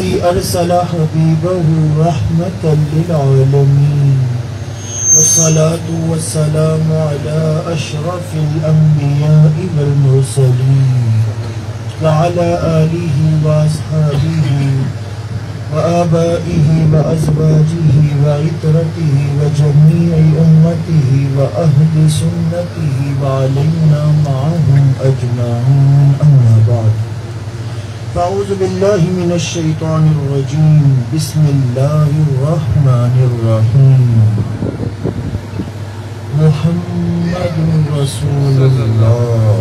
الذي أرسل حبيبه رحمة للعالمين والصلاة والسلام على أشرف الأنبياء والمرسلين وعلى آله وأصحابه وآبائه وأزواجه وعترته وجميع أمته وأهل سنته وعلينا معهم أجمعين أما بعد فأعوذ بالله من الشيطان الرجيم بسم الله الرحمن الرحيم محمد رسول الله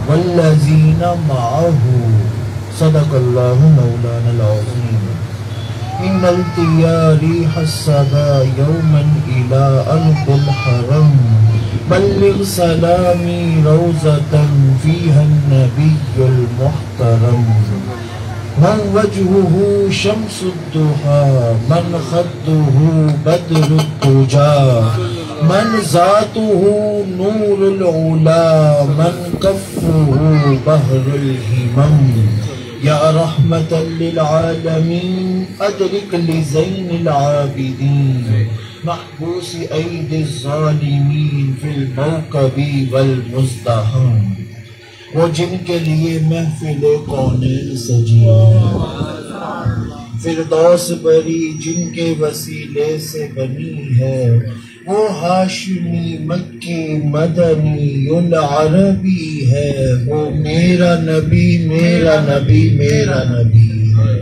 والذين معه صدق الله مولانا العظيم إن التياري حسبا يوما إلى أرض الحرم بلغ سلامي روزة فيها النبي المحترم من وجهه شمس الضحى من خده بدر الدجى من ذاته نور العلا من كفه بحر الهمم يا رحمة للعالمين أدرك لزين العابدين محبوس أيدي الظالمين في الموكب والمزدحم وہ جن کے لیے محفل کونین سجی فردوس بری جن کے وسیلے سے بنی ہے وہ ہاشمی مکی مدنی العربی ہے وہ میرا نبی میرا نبی میرا نبی ہے۔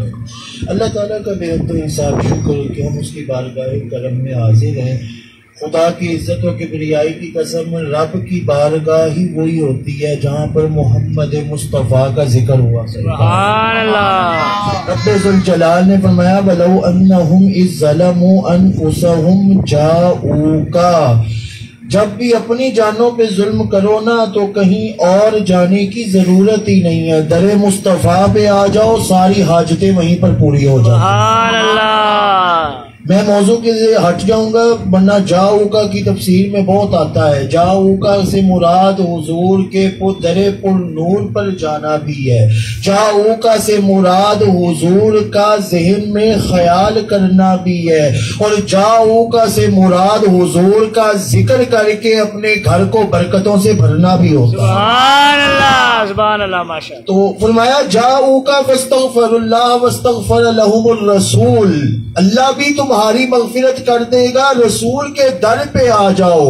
اللہ تعالیٰ کا بے حد و حساب شکر کہ ہم اس کی بارگاہ کرم میں حاضر ہیں۔ خدا کی عزت و کبریائی کی قسم رب کی بارگاہ ہی وہی ہوتی ہے جہاں پر محمد مصطفیٰ کا ذکر ہوا۔ سبحان اللہ۔ رب ذوالجلال نے فرمایا وَلَوْ أَنَّهُمْ إِذْ ظَلَمُوا أَنفُسَهُمْ جَاءُوكَ، جب بھی اپنی جانوں پہ ظلم کرو نا تو کہیں اور جانے کی ضرورت ہی نہیں ہے، در مصطفیٰ پہ آ جاؤ ساری حاجتیں وہیں پر پوری ہو جائیں۔ سبحان اللہ۔ میں موضوع کے لیے ہٹ جاؤں گا ورنہ جاؤکا کی تفسیر میں بہت آتا ہے۔ جاؤکا سے مراد حضور کے در پر نور پر جانا بھی ہے، جاؤکا سے مراد حضور کا ذہن میں خیال کرنا بھی ہے، اور جاؤکا سے مراد حضور کا ذکر کر کے اپنے گھر کو برکتوں سے بھرنا بھی ہوتا ہے۔ سبحان اللہ سبحان اللہ ماشاءاللہ۔ تو فرمایا جاؤکا فاستغفر اللہ واستغفر لهم الرسول، اللہ بھی تمہاری مغفرت کر دے گا، رسول کے در پہ آ جاؤ۔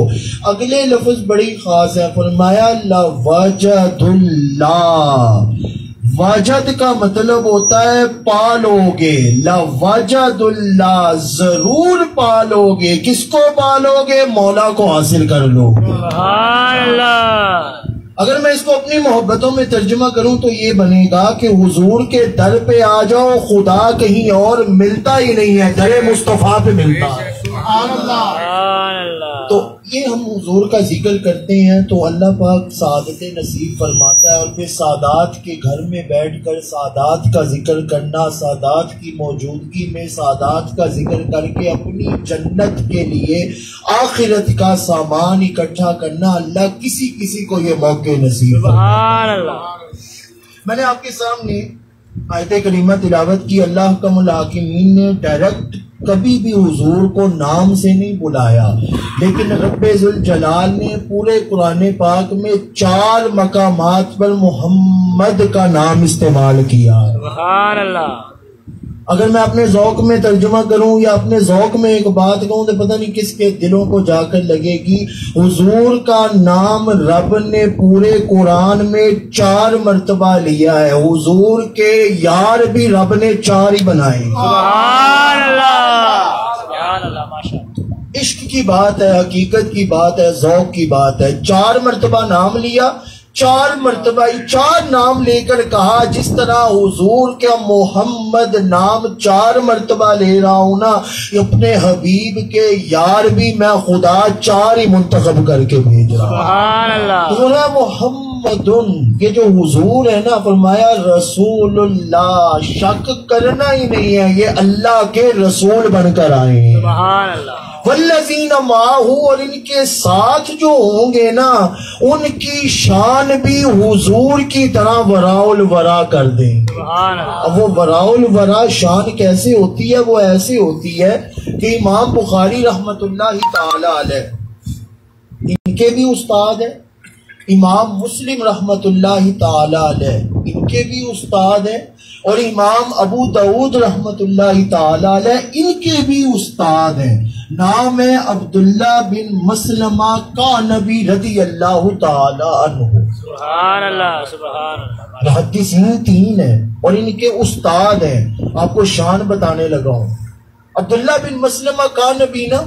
اگلے لفظ بڑی خاص ہے، فرمایا لَوَجَدُ اللَّهِ، وجد کا مطلب ہوتا ہے پالو گے، لَوَجَدُ اللَّهِ ضرور پالو گے۔ کس کو پالو گے؟ مولا کو حاصل کر لو۔ سبحان اللہ۔ اگر میں اس کو اپنی محبتوں میں ترجمہ کروں تو یہ بنے گا کہ حضور کے در پہ آ جاؤ، خدا کہیں اور ملتا ہی نہیں ہے، در مصطفیٰ پہ ملتا ہے۔ سبحان اللہ۔ تو یہ ہم حضور کا ذکر کرتے ہیں تو اللہ پاک سعادت نصیب فرماتا ہے، اور پھر سعادات کے گھر میں بیٹھ کر سعادات کا ذکر کرنا، سعادات کی موجودگی میں سعادات کا ذکر کر کے اپنی جنت کے لیے آخرت کا سامان اکٹھا کرنا، اللہ کسی کسی کو یہ موقع نصیب فرماتا ہے۔ میں نے آپ کے سامنے آیت کریمہ تلاوت کی، اللہ حکم الحاکمین نے ڈائریکٹ کبھی بھی حضور کو نام سے نہیں بلایا، لیکن رب ذوالجلال نے پورے قرآن پاک میں 4 مقامات پر محمد کا نام استعمال کیا۔ سبحان اللہ۔ اگر میں اپنے ذوق میں ترجمہ کروں یا اپنے ذوق میں ایک بات کہوں تو پتہ نہیں کس کے دلوں کو جا کر لگے گی، حضور کا نام رب نے پورے قرآن میں 4 مرتبہ لیا ہے، حضور کے یار بھی رب نے 4 ہی بنائے۔ سبحان اللہ سبحان اللہ ماشاءاللہ۔ عشق کی بات ہے، حقیقت کی بات ہے، ذوق کی بات ہے۔ 4 مرتبہ نام لیا، 4 مرتبہ 4 نام لے کر کہا، جس طرح حضور کا محمد نام 4 مرتبہ لے رہا ہوں نا، اپنے حبیب کے یار بھی میں خدا 4 ہی منتخب کر کے بھیج رہا ہوں۔ سبحان اللہ۔ محمد، یہ جو حضور ہے نا، فرمایا رسول اللہ، شک کرنا ہی نہیں ہے، یہ اللہ کے رسول بن کر آئے ہیں۔ سبحان اللہ۔ والذین معہ، اور ان کے ساتھ جو ہوں گے نا ان کی شان بھی حضور کی طرح وراء الورا کر دیں گے۔ اب وہ وراء الورا شان کیسے ہوتی ہے؟ وہ ایسے ہوتی ہے کہ امام بخاری رحمت اللہ تعالی علیہ ان کے بھی استاد ہیں، امام مسلم رحمت اللہ تعالی علیہ ان کے بھی استاد ہیں، اور امام ابو داؤد رحمت اللہ تعالی علیہ ان کے بھی استاد ہیں۔ نام ہے عبداللہ بن مسلمہ قعنبی رضی اللہ تعالی عنہ۔ سبحان اللہ سبحان اللہ۔ محدثین تین ہیں اور ان کے استاد ہیں۔ آپ کو شان بتانے لگا ہوں۔ عبداللہ بن مسلمہ قعنبی نا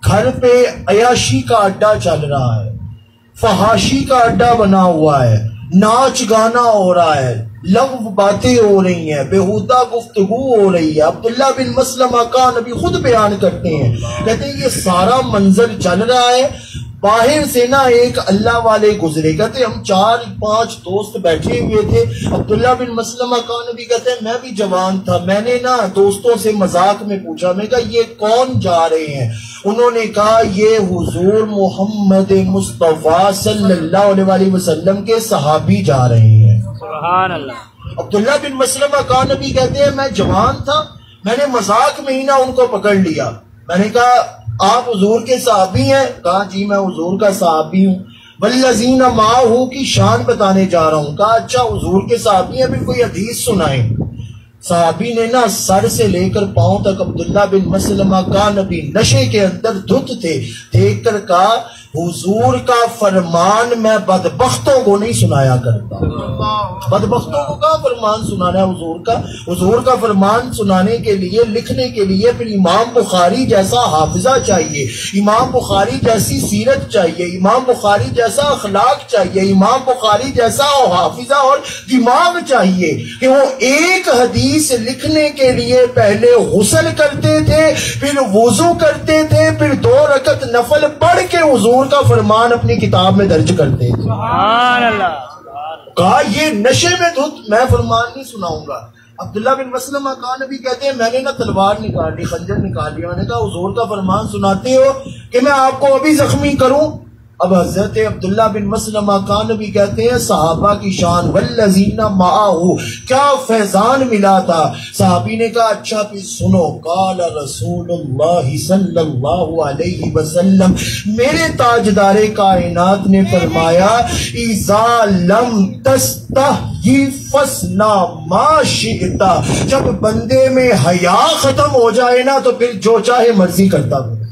گھر پہ عیاشی کا اڈا چل رہا ہے، فحاشی کا اڈا بنا ہوا ہے، ناچ گانا ہو رہا ہے، لغو باتیں ہو رہی ہیں، بیہودہ گفتگو ہو رہی ہے۔ عبداللہ بن مسلمہ قعنبی خود بیان کرتے ہیں، کہتے ہیں یہ سارا منظر چل رہا ہے، باہر سے نا ایک اللہ والے گزرے، کہتے ہم 4-5 دوست بیٹھے ہوئے تھے۔ عبداللہ بن مسلمہ قعنبی کہتے ہیں میں بھی جوان تھا، میں نے نا دوستوں سے مذاق میں پوچھا، میں کہا یہ کون جا رہے ہیں؟ انہوں نے کہا یہ حضور محمد مصطفیٰ صلی اللہ علیہ وسلم کے صحابی جا رہے ہیں۔ سبحان اللہ۔ عبداللہ بن مسلمہ قعنبی کہتے ہیں میں جوان تھا، میں نے مذاق میں ہی نا ان کو پکڑ لیا، میں نے کہا آپ حضور کے صحابی ہیں؟ کہا جی میں حضور کا صحابی ہوں۔ والذین معہ کی شان بتانے جا رہا ہوں۔ کہا اچھا حضور کے صحابی ہیں، پھر کوئی حدیث سنائیں۔ صحابی نے نا سر سے لے کر پاؤں تک عبداللہ بن مسلمہ قعنبی نشے کے اندر دھت تھے، دیکھ کر کہا حضور کا فرمان میں بدبختوں کو نہیں سنایا کرتا۔ بدبختوں کو کہاں فرمان سنانا ہے حضور کا؟ حضور کا فرمان سنانے کے لیے لکھنے کے لیے پھر امام بخاری جیسا حافظہ چاہیے، امام بخاری جیسی سیرت چاہیے، امام بخاری جیسا اخلاق چاہیے، امام بخاری جیسا حافظہ اور دماغ چاہیے کہ وہ ایک حدیث لکھنے کے لیے پہلے غسل کرتے تھے، پھر وضو کرتے تھے، پھر 2 رکعت نفل پڑھ کے حضور کا فرمان اپنی کتاب میں درج کرتے تھے۔ سبحان اللہ۔ کہا یہ نشے میں دھت میں فرمان نہیں سناؤں گا۔ عبداللہ بن مسلمہ قعنبی کہتے ہیں میں نے نا تلوار نکال لی، خنجر نکال لیا، میں نے کہا حضور کا فرمان سناتے ہو کہ میں آپ کو ابھی زخمی کروں؟ اب حضرت عبداللہ بن مسلمہ قعنبی کہتے ہیں صحابہ کی شان والذین معہ کیا فیضان ملا تھا۔ صحابی نے کہا اچھا پھر سنو، قال رسول اللہ صلی اللہ علیہ وسلم، میرے تاجدار کائنات نے فرمایا اذا لم تستحی فاصنع ما شئت، جب بندے میں حیا ختم ہو جائے نا تو پھر جو چاہے مرضی کرتا پھرے۔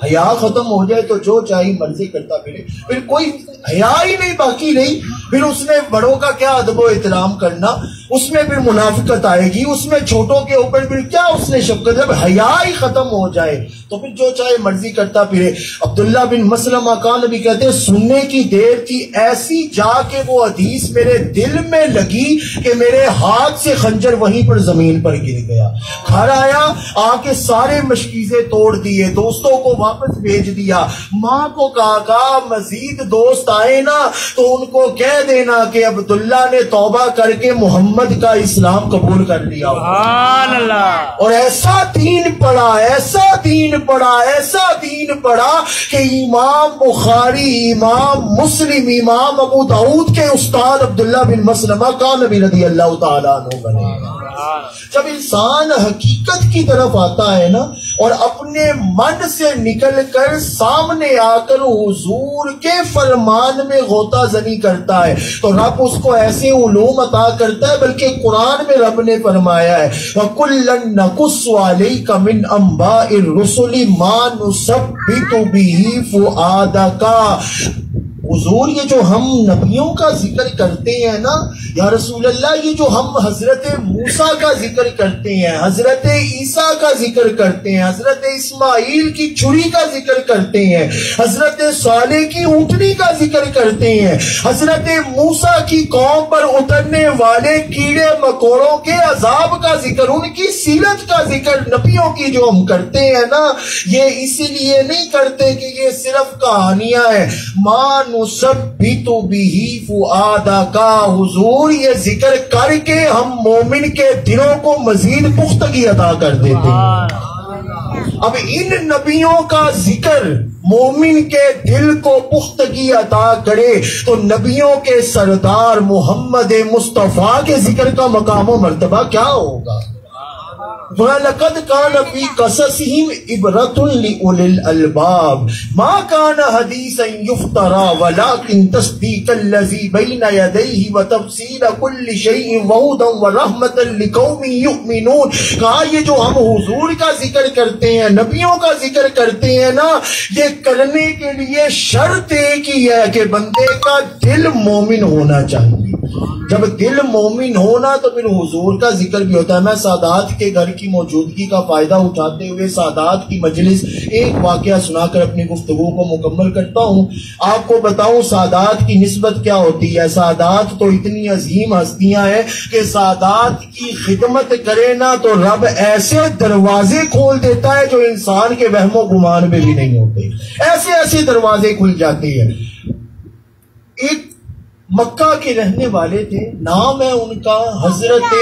حیا ختم ہو جائے تو جو چاہے مرضی کرتا پھرے، پھر کوئی حیا ہی نہیں باقی رہی، پھر اس میں بڑوں کا کیا ادب و احترام کرنا، اس میں پھر منافقت آئے گی، اس میں چھوٹوں کے اوپر پھر کیا اس نے شفقت، جب حیا ہی ختم ہو جائے تو پھر جو چاہے مرضی کرتا پھرے۔ عبداللہ بن مسلمہ قعنبی کہتے ہیں سننے کی دیر تھی، ایسی جا کے وہ حدیث میرے دل میں لگی کہ میرے ہاتھ سے خنجر وہیں پر زمین پر گر گیا۔ گھر آیا، آ کے سارے مشکیزیں توڑ دیے، دوستوں کو واپس بھیج دیا، ماں کو کہا مزید دوست آئے نا تو ان کو کہہ دینا کہ عبداللہ نے توبہ کر کے محمد کا اسلام قبول کر لیا۔ سبحان اللہ۔ اور ایسا دین پڑا، ایسا دین پڑا، ایسا دین پڑا کہ امام بخاری، امام مسلم، امام ابو داؤد کے استاد عبداللہ بن مسلمہ قعنبی رضی اللہ تعالیٰ عنہ بنے۔ جب انسان حقیقت کی طرف آتا ہے نا اور اپنے من سے نکل کر سامنے آ کر حضور کے فرمان میں غوطہ زنی کرتا ہے تو رب اس کو ایسے علوم عطا کرتا ہے، بلکہ قرآن میں رب نے فرمایا ہے وَكُلًّا نَقُصُّ عَلَيْكَ مِنْ أَنْبَاءِ الرُّسُلِ مَا نُثَبِّتُ بِهِ فُؤَادَكَ۔ حضور یہ جو ہم نبیوں کا ذکر کرتے ہیں نا یا رسول اللہ، یہ جو ہم حضرت موسیٰ کا ذکر کرتے ہیں، حضرت عیسیٰ کا ذکر کرتے ہیں، حضرت اسماعیل کی چھری کا ذکر کرتے ہیں، حضرت صالح کی اونٹنی کا ذکر کرتے ہیں، حضرت موسیٰ کی قوم پر اترنے والے کیڑے مکوڑوں کے عذاب کا ذکر، ان کی سیرت کا ذکر نبیوں کی جو ہم کرتے ہیں نا، یہ اسی لیے نہیں کرتے کہ یہ صرف کہانیاں ہیں۔ مان نثبت به فؤادک، حضور یہ ذکر کر کے ہم مومن کے دلوں کو مزید پختگی عطا کر دیتے ہیں۔ اب ان نبیوں کا ذکر مومن کے دل کو پختگی عطا کرے تو نبیوں کے سردار محمد مصطفیٰ کے ذکر کا مقام و مرتبہ کیا ہوگا؟ وَلَقَدْ كَانَ فِي قَصَصِهِمْ عِبْرَةٌ لِأُولِي الْأَلْبَابِ مَا كَانَ حَدِيثًا يُفْتَرَى وَلَكِنْ تَصْدِيقَ الَّذِي بَيْنَ يَدَيْهِ وَتَفْصِيلَ كُلِّ شَيْءٍ وَهُدًى وَرَحْمَةً لِقَوْمٍ يُؤْمِنُونَ. کہا یہ جو ہم حضور کا ذکر کرتے ہیں، نبیوں کا ذکر کرتے ہیں نا، یہ کرنے کے لیے شرط ایک ہی ہے کہ بندے کا دل مومن ہونا چاہیے. جب دل مومن ہونا تو پھر حضور کا ذکر بھی ہوتا ہے. میں سادات کے گھر کی موجودگی کا فائدہ اٹھاتے ہوئے سادات کی مجلس ایک واقعہ سنا کر اپنی گفتگو کو مکمل کرتا ہوں. آپ کو بتاؤں سادات کی نسبت کیا ہوتی ہے. سادات تو اتنی عظیم ہستیاں ہیں کہ سادات کی خدمت کرے نا تو رب ایسے دروازے کھول دیتا ہے جو انسان کے وہم و گمان میں بھی نہیں ہوتے. ایسے ایسے دروازے کھل جاتے ہیں. ایک مکہ کے رہنے والے تھے، نام ہے ان کا حضرت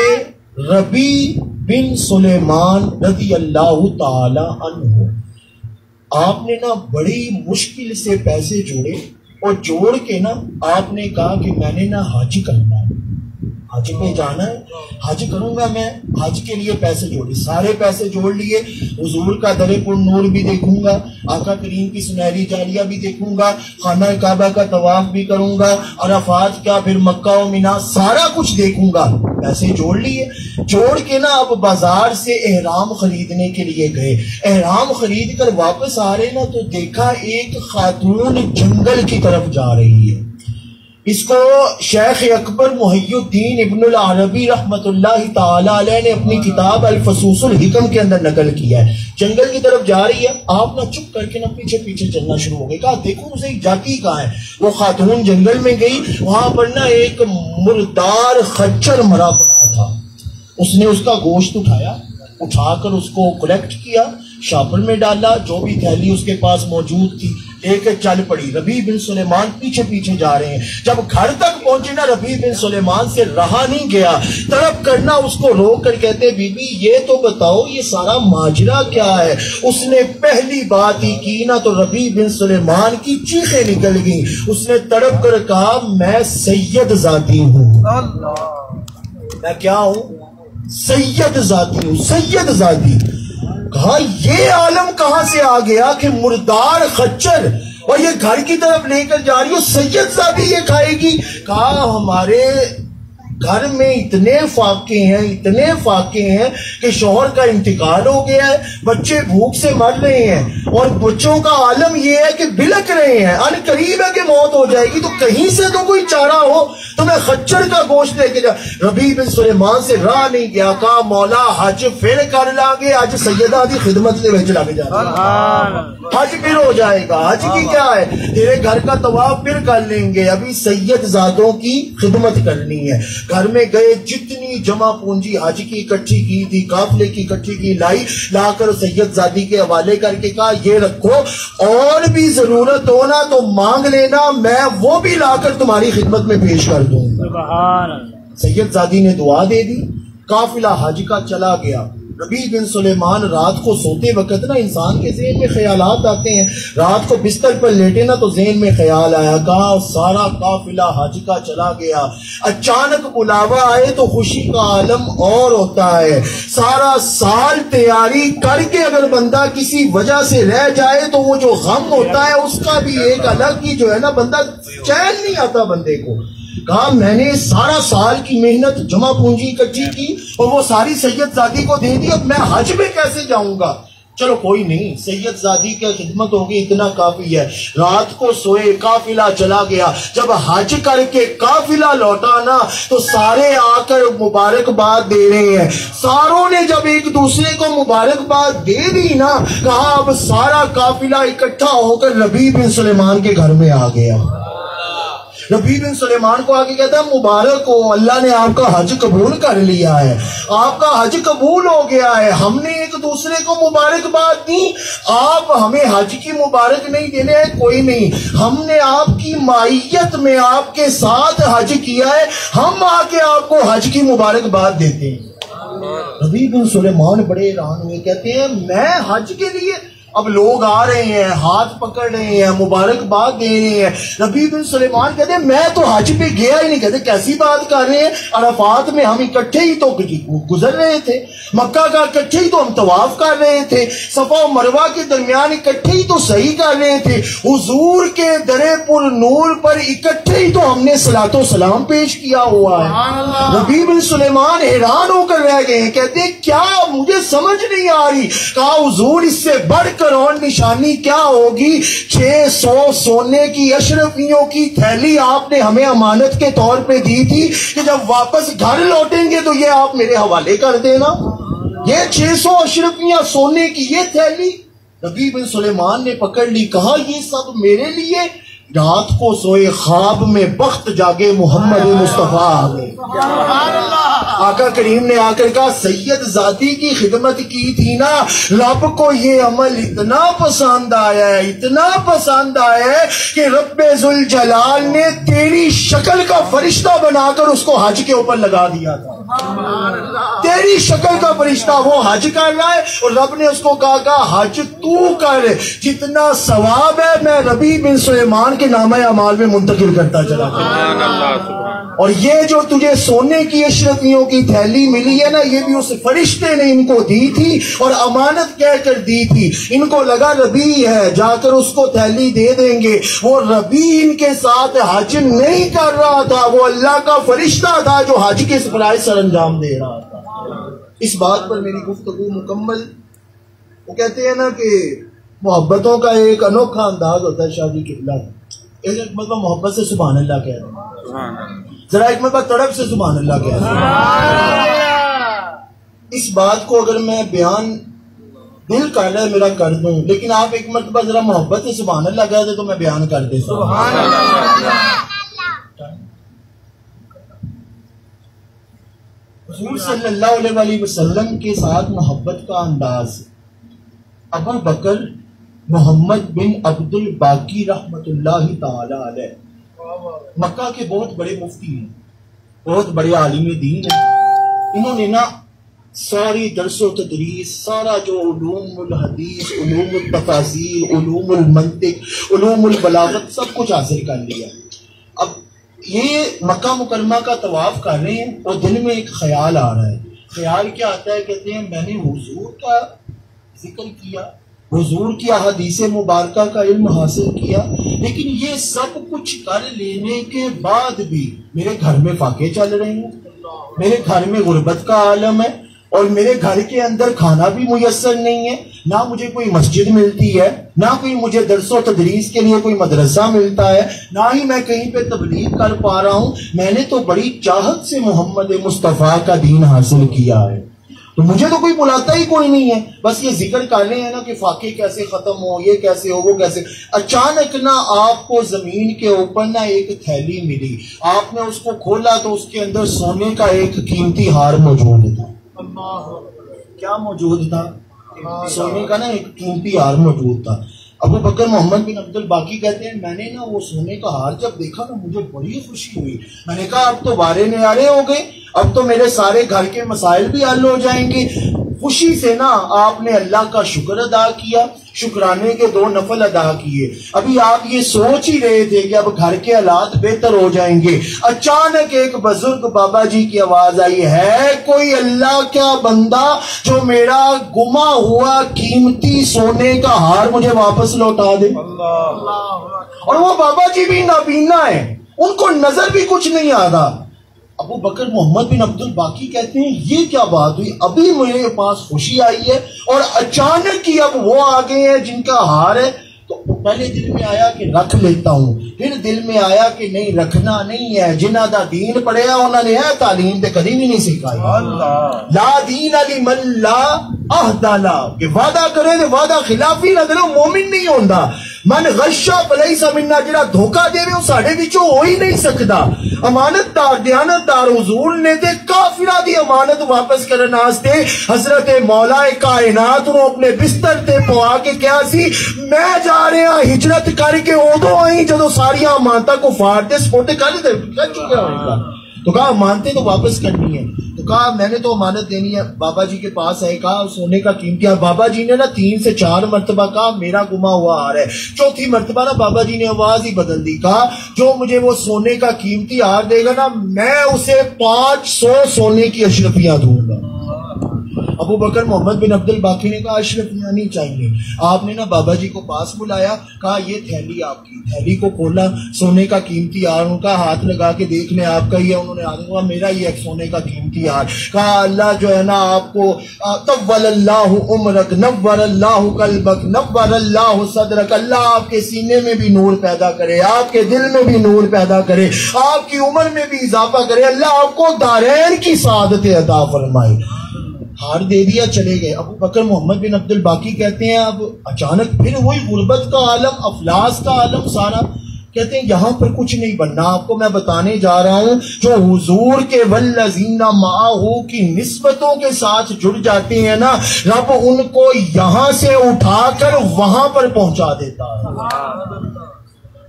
ربیع بن سلیمان رضی اللہ تعالی عنہ. آپ نے نا بڑی مشکل سے پیسے جوڑے اور جوڑ کے نا آپ نے کہا کہ میں نے نا حج کرنا ہے، حج پہ جانا ہے، حج کروں گا میں. حج کے لیے پیسے جوڑے، سارے پیسے جوڑ لیے. حضور کا در پر نور بھی دیکھوں گا، آقا کریم کی سنہری جاریہ بھی دیکھوں گا، خانہ کعبہ کا طواف بھی کروں گا، عرفات کیا پھر مکہ و مینا سارا کچھ دیکھوں گا. پیسے جوڑ لیے. جوڑ کے نا اب بازار سے احرام خریدنے کے لیے گئے. احرام خرید کر واپس آ رہے نا تو دیکھا ایک خاتون جنگل کی طرف جا رہی ہے. اس کو شیخ اکبر محی الدین ابن العربی رحمت اللہ تعالی علیہ نے اپنی کتاب الفصوص الحکم کے اندر نقل کیا ہے. جنگل کی طرف جا رہی ہے، آپ نہ چپ کر کے نہ پیچھے پیچھے چلنا شروع ہو گئے. کہا دیکھو اسے جاتی کہاں ہے. وہ خاتون جنگل میں گئی، وہاں پر نا ایک مردار خچر مرا پڑا تھا. اس نے اس کا گوشت اٹھایا، اٹھا کر اس کو کلیکٹ کیا، شاپر میں ڈالا، جو بھی تھیلی اس کے پاس موجود تھی لے کے چل پڑی. ربیع بن سلیمان پیچھے پیچھے جا رہے ہیں. جب گھر تک پہنچے نا ربیع بن سلیمان سے رہا نہیں گیا، طلب کرنا اس کو روک کر کہتے بی بی یہ تو بتاؤ یہ سارا ماجرا کیا ہے. اس نے پہلی بات ہی کی نا تو ربیع بن سلیمان کی چیخیں نکل گئیں. اس نے تڑپ کر کہا میں سید ذاتی ہوں. میں کیا ہوں؟ سید ذاتی ہوں، سید ذاتی. کہا یہ عالم کہاں سے آ گیا کہ مردار خچر اور یہ گھر کی طرف لے کر جا رہی ہو، سید ذاتی یہ کھائے گی. کہا ہمارے گھر میں اتنے فاقے ہیں کہ شوہر کا انتقال ہو گیا ہے، بچے بھوک سے مر رہے ہیں اور بچوں کا عالم یہ ہے کہ بلک رہے ہیں، ان قریب ہے کہ موت ہو جائے گی. تو کہیں سے تو کوئی چارہ ہو تو میں خچر کا گوشت لے کے جا. ربیع بن سلیمان سے راہ نہیں گیا. کہا مولا حج پھر کر لا گے، آج سیدہ دی خدمت لے بچ لگ جائے گا، حج پھر ہو جائے گا. حج کی کیا ہے، تیرے گھر کا طواف پھر کر لیں گے، ابھی سید زادوں کی خدمت کرنی ہے. گھر میں گئے، جتنی جمع پونجی حج کی اکٹھی کی تھی، قافلے کی اکٹھی کی، لا کر سید زادی کے حوالے کر کے کہا یہ رکھو، اور بھی ضرورت ہونا تو مانگ لینا، میں وہ بھی لا کر تمہاری خدمت میں پیش کر دوں. سید زادی نے دعا دے دی. قافلہ حج کا چلا گیا. ربیع بن سلیمان رات کو سوتے وقت نا انسان کے ذہن میں خیالات آتے ہیں. رات کو بستر پر لیٹے نا تو ذہن میں خیال آیا. کہا سارا قافلہ حج کا چلا گیا، اچانک بلاوا آئے تو خوشی کا عالم اور ہوتا ہے. سارا سال تیاری کر کے اگر بندہ کسی وجہ سے رہ جائے تو وہ جو غم ہوتا ہے اس کا بھی ایک الگ ہی جو ہے نا، بندہ چین نہیں آتا بندے کو. کہا میں نے سارا سال کی محنت جمع پونجی اکٹھی کی اور وہ ساری سید زادی کو دے دی، اب میں حج میں کیسے جاؤں گا. چلو کوئی نہیں، سید زادی کی خدمت ہوگی اتنا کافی ہے. رات کو سوئے، قافلہ چلا گیا. جب حج کر کے قافلہ لوٹا نا تو سارے آ کر مبارکباد دے رہے ہیں. ساروں نے جب ایک دوسرے کو مبارکباد دے دی نا، کہا اب سارا قافلہ اکٹھا ہو کر ربیع بن سلیمان کے گھر میں آ گیا. ربیع بن سلیمان کو آگے کہتا ہے مبارک ہو، اللہ نے آپ کا حج قبول کر لیا ہے، آپ کا حج قبول ہو گیا ہے. ہم نے ایک دوسرے کو مبارکباد دی، آپ ہمیں حج کی مبارک نہیں دینے ہیں، کوئی نہیں، ہم نے آپ کی معیت میں آپ کے ساتھ حج کیا ہے، ہم آ کے آپ کو حج کی مبارکباد دیتے ہیں. ربیع بن سلیمان بڑے حیران ہوئے، کہتے ہیں میں حج کے لیے، اب لوگ آ رہے ہیں، ہاتھ پکڑ رہے ہیں، مبارکباد دے رہے ہیں، ربیع بن سلیمان کہتے ہیں میں تو حج پہ گیا ہی نہیں۔ کہتے کیسی بات کر رہے ہیں، عرفات میں ہم اکٹھے ہی تو گزر رہے تھے، مکہ کا اکٹھے ہی تو ہم طواف کر رہے تھے، صفا و مروہ کے درمیان اکٹھے ہی تو صحیح کر رہے تھے، حضور کے درے پر نور پر اکٹھے ہی تو ہم نے صلاۃ و سلام پیش کیا ہوا ہے۔ ربیع بن سلیمان حیران ہو کر رہ گئے ہیں، کہتے ہیں کیا مجھے سمجھ نہیں آ رہی۔ کہا حضور اس سے بڑھ کر اور نشانی کیا ہوگی، 600 سونے کی اشرفیوں کی تھیلی آپ نے ہمیں امانت کے طور پہ دی تھی کہ جب واپس گھر لوٹیں گے تو یہ آپ میرے حوالے کر دینا، یہ 600 اشرفیاں سونے کی یہ تھیلی۔ ربیع بن سلیمان نے پکڑ لی، کہا یہ سب میرے لیے۔ رات کو سوئے خواب میں بخت جاگے محمد مصطفیٰ آ گئے۔ آقا کریم نے آ کر کہا سید ذاتی کی خدمت کی تھی نا، رب کو یہ عمل اتنا پسند آیا ہے، اتنا پسند آیا ہے کہ رب ذوالجلال نے تیری شکل کا فرشتہ بنا کر اس کو حج کے اوپر لگا دیا تھا۔ تیری شکل کا فرشتہ وہ حج کر رہا ہے، اور رب نے اس کو کہا حج تو کر، جتنا ثواب ہے میں ربیع بن سلیمان کے نامہ اعمال میں منتقل کرتا چلا گیا۔ اور یہ جو تجھے سونے کی اشرفیوں کی تھیلی ملی ہے نا، یہ بھی اس فرشتے نے ان کو دی تھی اور امانت کہہ کر دی تھی۔ ان کو لگا ربیع ہے، جا کر اس کو تھیلی دے دیں گے۔ وہ ربیع ان کے ساتھ حج نہیں کر رہا تھا، وہ اللہ کا فرشتہ تھا جو حج کے فرائض سر انجام دے رہا تھا۔ اس بات پر میری گفتگو مکمل۔ وہ کہتے ہیں نا کہ محبتوں کا ایک انوکھا انداز ہوتا ہے شادی قبلہ، ایک مرتبہ محبت سے سبحان اللہ کہہ رہے ہیں، ذرا ایک مرتبہ تڑپ سے سبحان اللہ کہہ رہے ہیں۔ اس بات کو اگر میں بیان دل کر رہا ہے میرا کر دوں، لیکن آپ ایک مرتبہ ذرا محبت سے سبحان اللہ کہہ دیں تو میں بیان کر دیتا ہوں۔ حضور صلی اللہ علیہ وسلم کے ساتھ محبت کا انداز۔ ابو بکر محمد بن عبد الباقی رحمت اللہ تعالی علیہ مکہ کے بہت بڑے مفتی ہیں، بہت بڑے عالم دین ہیں۔ انہوں نے نا ساری درس و تدریس، سارا جو علوم الحدیث، علوم التفاسیر، علوم المنطق، علوم البلاغت سب کچھ حاصل کر لیا۔ اب یہ مکہ مکرمہ کا طواف کر رہے ہیں اور دل میں ایک خیال آ رہا ہے۔ خیال کیا آتا ہے؟ کہتے ہیں میں نے حضور کا ذکر کیا، حضور کی احادیث مبارکہ کا علم حاصل کیا، لیکن یہ سب کچھ کر لینے کے بعد بھی میرے گھر میں فاقے چل رہے ہیں، میرے گھر میں غربت کا عالم ہے، اور میرے گھر کے اندر کھانا بھی میسر نہیں ہے، نہ مجھے کوئی مسجد ملتی ہے، نہ کوئی مجھے درس و تدریس کے لیے کوئی مدرسہ ملتا ہے، نہ ہی میں کہیں پہ تبلیغ کر پا رہا ہوں۔ میں نے تو بڑی چاہت سے محمد مصطفیٰ کا دین حاصل کیا ہے، تو مجھے تو کوئی بلاتا ہی کوئی نہیں ہے، بس یہ ذکر کر رہے ہیں نا کہ فاقے کیسے ختم ہو، یہ کیسے ہو، وہ کیسے۔ اچانک نا آپ کو زمین کے اوپر نا ایک تھیلی ملی، آپ نے اس کو کھولا تو اس کے اندر سونے کا ایک قیمتی ہار موجود تھا۔ کیا موجود تھا؟ سونے کا نا ایک قیمتی ہار موجود تھا۔ ابو بکر محمد بن عبد الباقی کہتے ہیں میں نے نا وہ سونے کا ہار جب دیکھا نا مجھے بڑی خوشی ہوئی۔ میں نے کہا اب تو وارے نیارے ہو گئے، اب تو میرے سارے گھر کے مسائل بھی حل ہو جائیں گے۔ خوشی سے نا آپ نے اللہ کا شکر ادا کیا، شکرانے کے 2 نفل ادا کیے۔ ابھی آپ یہ سوچ ہی رہے تھے کہ اب گھر کے حالات بہتر ہو جائیں گے، اچانک ایک بزرگ بابا جی کی آواز آئی، ہے کوئی اللہ کا بندہ جو میرا گما ہوا قیمتی سونے کا ہار مجھے واپس لوٹا دے؟ اور وہ بابا جی بھی نابینا ہیں، ان کو نظر بھی کچھ نہیں آتا۔ ابو بکر محمد بن عبد الباقی کہتے ہیں یہ کیا بات ہوئی، ابھی میرے پاس خوشی آئی ہے اور اچانک ہی اب وہ آ گئے ہیں جن کا ہار ہے۔ تو پہلے دل میں آیا کہ رکھ لیتا ہوں، پھر دل میں آیا کہ نہیں رکھنا نہیں ہے، جنہ دا دین پڑھیا انہوں نے ہے تعلیم تے کبھی بھی نہیں سکھائی۔ لا دین لمن لا عہد لا، کہ وعدہ کرے تے وعدہ خلافی نہ کرے مومن نہیں ہوندا۔ من غشا فلیس منا، جڑا دھوکا دے وہ ساڈے وچوں ہو ہی نہیں سکدا۔ امانت دار دیانت دار حضور نے تے کافرہ دی امانت واپس کرن واسطے حضرت مولا کائنات نو اپنے بستر تے پوا کے کیا سی، میں جا رہا ہجرت کر کے ادو آئی جدو ساری امانتاں کو فار دے سپورٹ کر چکا ہوئے گا۔ تو کہا مانتے تو واپس کرنی ہے. تو کہا میں نے تو امانت دینی ہے. بابا جی کے پاس آئے, کہا سونے کا قیمتی ہار. بابا جی نے نا 3 سے 4 مرتبہ کہا میرا گما ہوا ہار ہے. چوتھی مرتبہ نا بابا جی نے آواز ہی بدل دی, کہا جو مجھے وہ سونے کا قیمتی ہار دے گا نا میں اسے 500 سونے کی اشرفیاں دوں گا. ابو بکر محمد بن عبد الباقی نے کہا اشرفیاں نہیں چاہیے. آپ نے نا بابا جی کو پاس بلایا, کہا یہ تھیلی آپ کی. تھیلی کو کھولا, سونے کا قیمتی ہار, ان کا ہاتھ لگا کے دیکھ لیں آپ کا ہی ہے. انہوں نے ہاتھ کہا میرا ہی ایک سونے کا قیمتی ہار. کہا اللہ جو ہے نا آپ کو طول اللہ عمرک نور اللہ قلبک نور اللہ صدرک, اللہ آپ کے سینے میں بھی نور پیدا کرے, آپ کے دل میں بھی نور پیدا کرے, آپ کی عمر میں بھی اضافہ کرے, اللہ آپ کو دارین کی سعادت عطا فرمائے. ہار دے دیا, چلے گئے. ابو بکر محمد بن عبد الباقی کہتے ہیں اب اچانک پھر وہی غربت کا عالم, افلاس کا عالم سارا. کہتے ہیں یہاں پر کچھ نہیں بننا. آپ کو میں بتانے جا رہا ہوں جو حضور کے والذین معہ کی نسبتوں کے ساتھ جڑ جاتے ہیں نا, رب ان کو یہاں سے اٹھا کر وہاں پر پہنچا دیتا ہے.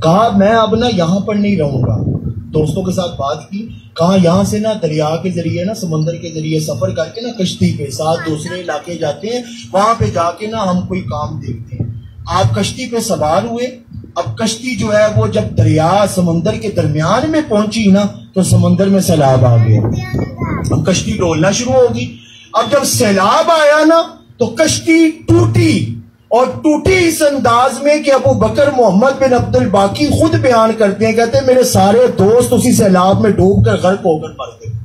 کہا میں اب نا یہاں پر نہیں رہوں گا. دوستوں کے ساتھ بات کی, کہاں یہاں سے نا دریا کے ذریعے نا سمندر کے ذریعے سفر کر کے نا کشتی پہ ساتھ دوسرے علاقے جاتے ہیں, وہاں پہ جا کے نا ہم کوئی کام دیکھتے ہیں. آپ کشتی پہ سوار ہوئے. اب کشتی جو ہے وہ جب دریا سمندر کے درمیان میں پہنچی نا تو سمندر میں سیلاب آ گیا. اب کشتی ڈولنا شروع ہوگی. اب جب سیلاب آیا نا تو کشتی ٹوٹی, اور ٹوٹی اس انداز میں کہ ابو بکر محمد بن عبد الباقی خود بیان کرتے ہیں, کہتے ہیں میرے سارے دوست اسی سیلاب میں ڈوب کر غرق ہو کر مر گئے.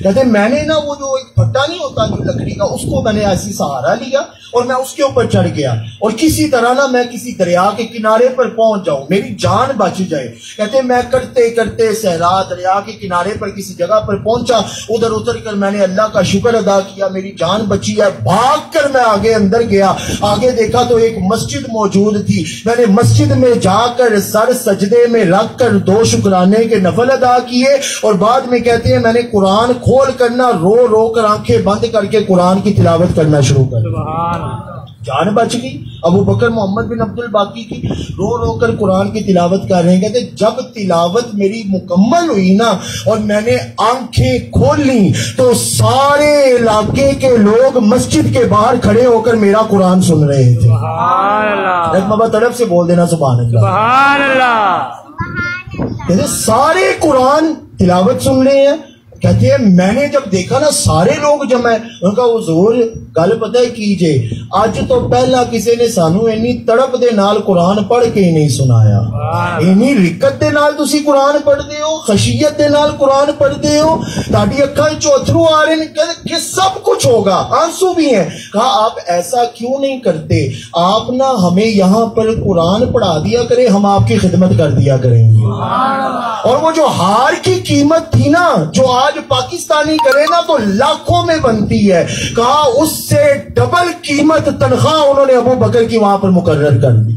کہتے ہیں میں نے نا وہ جو ایک پھٹا نہیں ہوتا جو لکڑی کا, اس کو میں نے ایسی سہارا لیا اور میں اس کے اوپر چڑھ گیا, اور کسی طرح نا میں کسی دریا کے کنارے پر پہنچ جاؤں, میری جان بچ جائے. کہتے ہیں میں کرتے کرتے صحرا دریا کے کنارے پر کسی جگہ پر پہنچا, ادھر اتر کر میں نے اللہ کا شکر ادا کیا, میری جان بچی ہے. بھاگ کر میں آگے اندر گیا, آگے دیکھا تو ایک مسجد موجود تھی. میں نے مسجد میں جا کر سر سجدے میں رکھ کر 2 شکرانے کے نفل ادا کیے, اور بعد میں کہتے ہیں میں نے قرآن کھول کرنا رو رو کر آنکھیں بند کر کے قرآن کی تلاوت کرنا شروع کر دیا. جان بچ گئی. ابو بکر محمد بن عبد الباقی کی رو رو کر قرآن کی تلاوت کر رہے ہیں. کہتے جب تلاوت میری مکمل ہوئی نا اور میں نے آنکھیں کھول لی تو سارے علاقے کے لوگ مسجد کے باہر کھڑے ہو کر میرا قرآن سن رہے تھے. سبحان اللہ, ایک بابا طرف سے بول دینا سبحان اللہ. سبحان اللہ. کہتے سارے قرآن تلاوت سن رہے ہیں. کہتے ہیں میں نے جب دیکھا نا سارے لوگ جمع ہے, ان کا حضور گل پتہ کیجے اج تو پہلا کسی نے سانو اینی تڑپ دے نال قرآن پڑھ کے ہی نہیں سنایا. اینی رکت دے نال تسی قرآن پڑھدے ہو, خشیت دے نال قرآن پڑھدے ہو, تہاڈی اکھاں وچ اتھرو آ رہے ہیں کہ سب کچھ ہوگا, آنسو بھی ہیں. کہا آپ ایسا کیوں نہیں کرتے, آپ نا ہمیں یہاں پر قرآن پڑھا دیا کرے, ہم آپ کی خدمت کر دیا کریں گے. اور وہ جو ہار کی قیمت تھی نا جو آج پاکستانی کرے نا تو لاکھوں میں بنتی ہے, کہا اس سے ڈبل قیمت تنخواہ انہوں نے ابو بکر کی وہاں پر مقرر کر دی.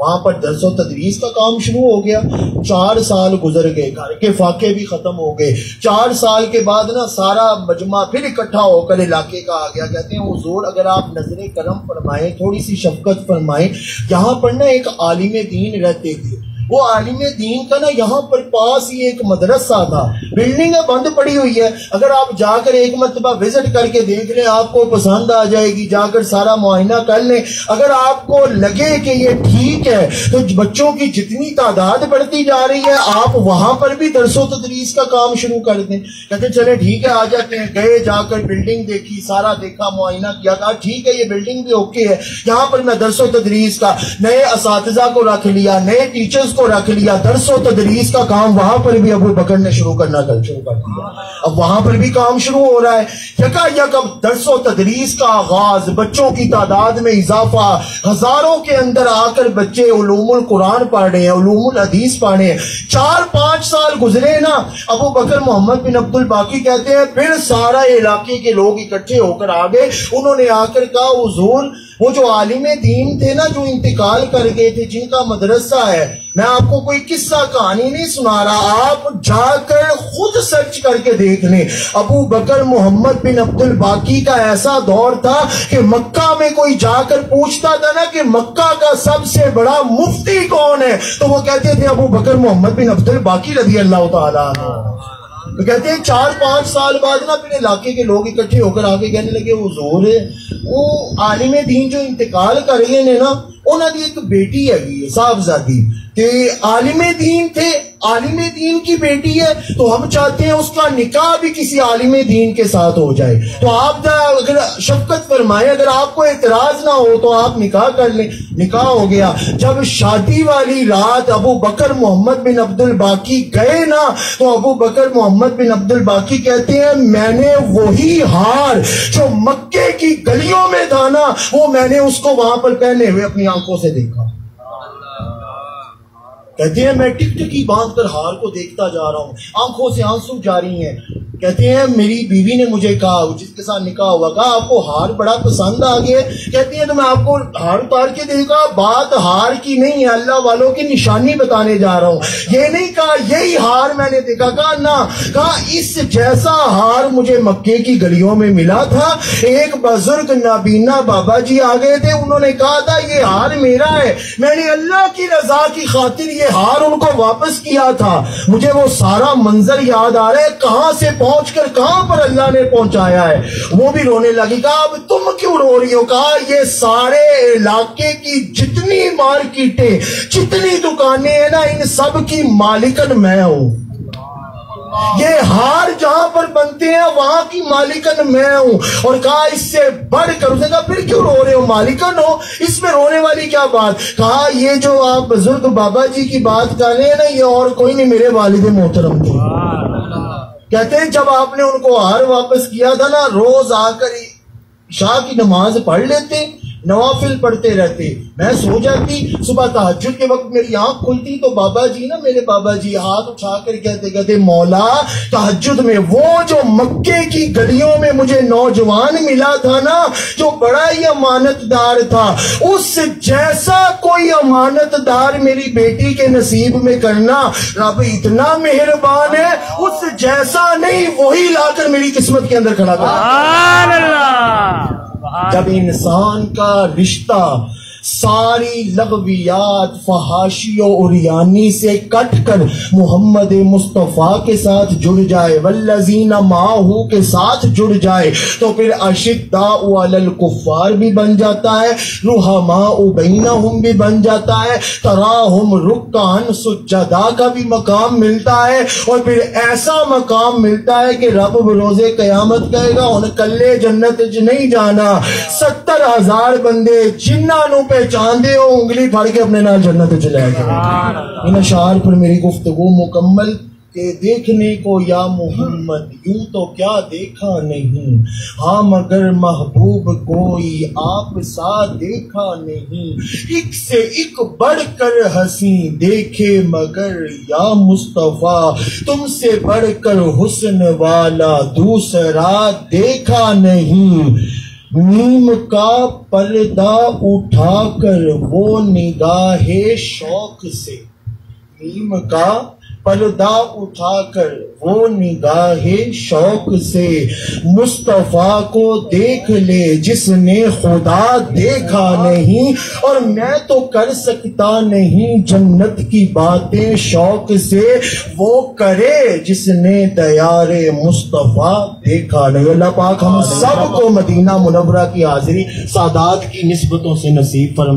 وہاں پر درس و تدریس کا کام شروع ہو گیا. 4 سال گزر گئے, گھر کے فاقے بھی ختم ہو گئے. 4 سال کے بعد نا سارا مجمع پھر اکٹھا ہو کر علاقے کا آ گیا. کہتے ہیں حضور اگر آپ نظر کرم فرمائیں, تھوڑی سی شفقت فرمائیں, یہاں پر نا ایک عالم دین رہتے تھے. وہ عالم دین کا نا یہاں پر پاس ہی ایک مدرسہ تھا, بلڈنگ بند پڑی ہوئی ہے. اگر آپ جا کر ایک مرتبہ وزٹ کر کے دیکھ لیں, آپ کو پسند آ جائے گی, جا کر سارا معائنہ کر لیں. اگر آپ کو لگے کہ یہ ٹھیک ہے تو بچوں کی جتنی تعداد بڑھتی جا رہی ہے آپ وہاں پر بھی درس و تدریس کا کام شروع کر دیں. کہتے چلے ٹھیک ہے آ جاتے ہیں. گئے, جا کر بلڈنگ دیکھی, سارا دیکھا, معائنہ کیا, کہا ٹھیک ہے یہ بلڈنگ بھی اوکے ہے, یہاں پر میں درس و تدریس کا نئے اساتذہ کو رکھ لیا, نئے ٹیچرز کو رکھ لیا, درس و تدریس کا کام وہاں پر بھی ابو بکر نے شروع کر دیا. اب وہاں پر بھی کام شروع ہو رہا ہے. یکا یک اب درس و تدریس کا آغاز, بچوں کی تعداد میں اضافہ, ہزاروں کے اندر آ کر بچے علوم القرآن پڑھ رہے ہیں, علوم الحدیث پڑھ رہے ہیں. 4-5 سال گزرے نا, ابو بکر محمد بن عبد الباقی کہتے ہیں پھر سارا علاقے کے لوگ اکٹھے ہو کر آ گئے. انہوں نے آ کر کہا حضور وہ جو عالم دین تھے نا جو انتقال کر گئے تھے، جن کا مدرسہ ہے، میں آپ کو کوئی قصہ کہانی نہیں سنا رہا، آپ جا کر خود سرچ کر کے دیکھ لیں۔ ابو بکر محمد بن عبد الباقی کا ایسا دور تھا کہ مکہ میں کوئی جا کر پوچھتا تھا نا کہ مکہ کا سب سے بڑا مفتی کون ہے، تو وہ کہتے تھے ابو بکر محمد بن عبد الباقی رضی اللہ تعالیٰ عنہ۔ تو کہتے ہیں 4-5 سال بعد نا اپنے علاقے کے لوگ اکٹھے ہو کر آگے کہنے لگے حضور وہ عالم دین جو انتقال کر گئے نے نا، انہوں نے ایک بیٹی ہے صاحبزادی، کہ عالم دین تھے، عالم دین کی بیٹی ہے، تو ہم چاہتے ہیں اس کا نکاح بھی کسی عالم دین کے ساتھ ہو جائے، تو آپ اگر شفقت فرمائیں، اگر آپ کو اعتراض نہ ہو تو آپ نکاح کر لیں۔ نکاح ہو گیا۔ جب شادی والی رات ابو بکر محمد بن عبد الباقی گئے نا، تو ابو بکر محمد بن عبد الباقی کہتے ہیں میں نے وہی ہار جو مکے کی گلیوں میں تھا نا، وہ میں نے اس کو وہاں پر پہنے ہوئے اپنی آنکھوں سے دیکھا۔ کہتے ہیں میں ٹک ٹکی باندھ کر ہار کو دیکھتا جا رہا ہوں، آنکھوں سے آنسو جاری ہیں۔ کہتے ہیں میری بیوی نے مجھے کہا، جس کے ساتھ نکاح ہوا، کہا آپ کو ہار بڑا پسند آ گیا۔ کہتی ہیں تو میں آپ کو ہار اتار کے دیکھا، بات ہار کی نہیں ہے، اللہ والوں کی نشانی بتانے جا رہا ہوں۔ یہ نہیں کہا یہی ہار میں نے دیکھا، کہا نہ، کہا اس جیسا ہار مجھے مکے کی گلیوں میں ملا تھا۔ ایک بزرگ نابینا بابا جی آ گئے تھے، انہوں نے کہا تھا یہ ہار میرا ہے، میں نے اللہ کی رضا کی خاطر یہ ہار ان کو واپس کیا تھا۔ مجھے وہ سارا منظر یاد آ رہا ہے، کہاں سے پہنچ کر کہاں پر اللہ نے پہنچایا ہے۔ وہ بھی رونے لگی، کہا اب تم کیوں رو رہی ہو؟ کہا یہ سارے علاقے کی جتنی مارکیٹیں، جتنی دکانیں ہیں نا، ان سب کی مالکن میں ہوں۔ یہ ہار جہاں پر بنتے ہیں وہاں کی مالکن میں ہوں۔ اور کہا اس سے بڑھ کر، اس نے کہا پھر کیوں رو رہے ہو، مالکن ہو، اس میں رونے والی کیا بات؟ کہا یہ جو آپ بزرگ بابا جی کی بات کر رہے ہیں نا، یہ اور کوئی نہیں، میرے والد محترم تھے۔ کہتے ہیں جب آپ نے ان کو ہار واپس کیا تھا نا، روز آ کر عشاء کی نماز پڑھ لیتے، نوافل پڑھتے رہتے، میں سو جاتی، صبح تہجد کے وقت میری آنکھ کھلتی تو بابا جی نا، میرے بابا جی ہاتھ اٹھا کر کہتے مولا تہجد میں وہ جو مکے کی گلیوں میں مجھے نوجوان ملا تھا نا، جو بڑا ہی امانت دار تھا، اس جیسا کوئی امانت دار میری بیٹی کے نصیب میں کرنا، رب اتنا مہربان ہے، اس جیسا نہیں وہی لا کر میری قسمت کے اندر کھڑا کر۔ سبحان اللہ۔ جب انسان کا رشتہ ساری لغویات، فحاشی و عریانی سے کٹ کر محمد مصطفیٰ کے ساتھ جڑ جائے، والذین معہ کے ساتھ جڑ جائے، تو پھر اشداء علی الکفار بھی بن جاتا ہے، رحماء بینہم بھی بن جاتا ہے، تراہم رکعا سجدا کا بھی مقام ملتا ہے، اور پھر ایسا مقام ملتا ہے کہ رب بروز قیامت کہے گا ان کلے جنت نہیں جانا، 70,000 بندے جنہاں نو پہچان دے ہو انگلی پھاڑ کے اپنے نال جنت چلے گئے۔ ان اشعار پر میری گفتگو مکمل کہ دیکھنے کو یا محمد یوں تو کیا دیکھا نہیں، ہاں مگر محبوب کوئی آپ سا دیکھا نہیں، ایک سے ایک بڑھ کر ہنسی دیکھے مگر یا مصطفیٰ، تم سے بڑھ کر حسن والا دوسرا دیکھا نہیں، نیم کا پردہ اٹھا کر وہ نگاہ شوق سے، نیم کا پردہ اٹھا کر وہ نگاہ شوق سے، مصطفیٰ کو دیکھ لے جس نے خدا دیکھا نہیں، اور میں تو کر سکتا نہیں جنت کی باتیں شوق سے، وہ کرے جس نے دیار مصطفیٰ دیکھا نہیں۔ اللہ پاک ہم سب کو مدینہ منورہ کی حاضری سادات کی نسبتوں سے نصیب فرمائے۔